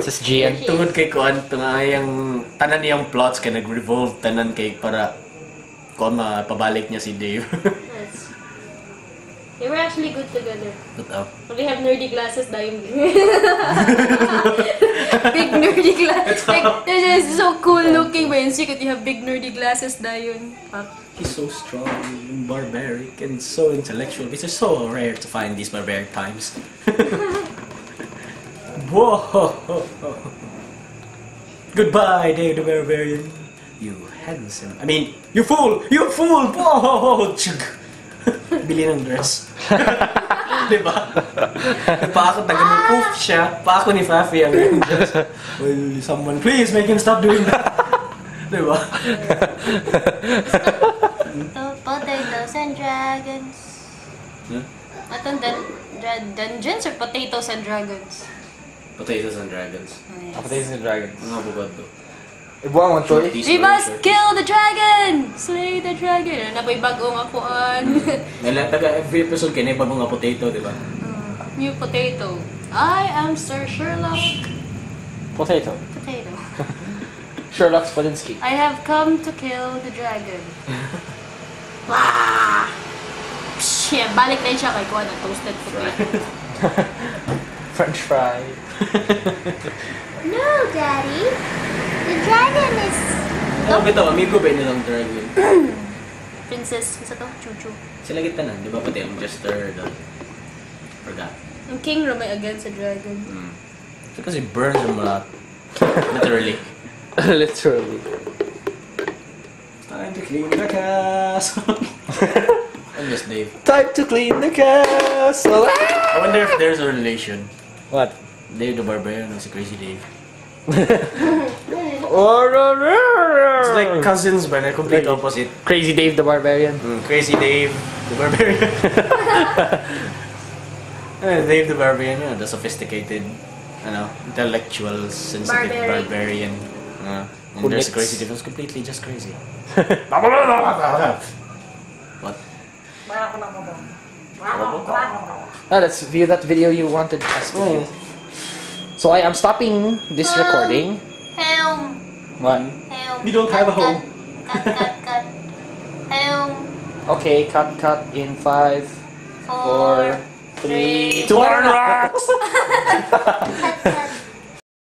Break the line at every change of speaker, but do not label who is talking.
Sa Gian.
Tungod kay kuan yung tanan niyang plots kay nag-revolve tanan kay para kuan mapabalik niya si Dave.
Yes. They were actually good together.
Totoo.
They have nerdy glasses dahil big nerdy glasses. Like, they're just so cool looking but in secret you have big nerdy glasses dahil.
He's so strong and barbaric and so intellectual. It's just so rare to find these barbaric times. Whoa! Goodbye, Dave the Barbarian. You handsome. I mean, you fool! You fool! Whoa! Bili ng dress. Diba? Pa ako taga-move siya. Pa ako ni Fafi ang dress. Will someone please make him stop doing that? Diba?
Potatoes and dragons.
Huh?
Atong dungeons or potatoes and dragons?
Potatoes and Dragons.
Oh, yes.
Potatoes and Dragons.
Mga bugad to.
Ibuang mo to eh.
We must kill the dragon! Slay the dragon! Ano na ba'y bagong akuan?
Taga every episode kaya ba mga potato, di ba?
New potato. I am Sir Sherlock.
Potato.
Potato.
Sherlock Spadinsky.
I have come to kill the dragon. Wah! Shit, balik na yun siya kay kuha na toasted potato.
French fry.
No, Daddy. The dragon is...
Oh, bitaw, amigo ba nilang dragon?
Princess, isa to? Chuchu.
Sila kita na, di ba pati ang Jester, forgot.
Ang king rumay against the dragon.
So kasi burns them a lot. Literally.
Literally.
Time to clean the castle. I'm just Dave.
Time to clean the castle.
I wonder if there's a relation.
What?
Dave the Barbarian and si Crazy Dave.
It's
It's like cousins but a complete opposite.
Crazy Dave the Barbarian.
Crazy Dave the Barbarian. Dave the Barbarian, the sophisticated, intellectual, sensitive barbarian. And there's a Crazy Dave who's completely just crazy. What?
Let's view that video you wanted us to view. So I am stopping this recording.
Helm!
What?
Helm!
We don't have a home.
Cut. Helm!
Okay, cut in 5, 4, 3, 2 rocks!
Cut.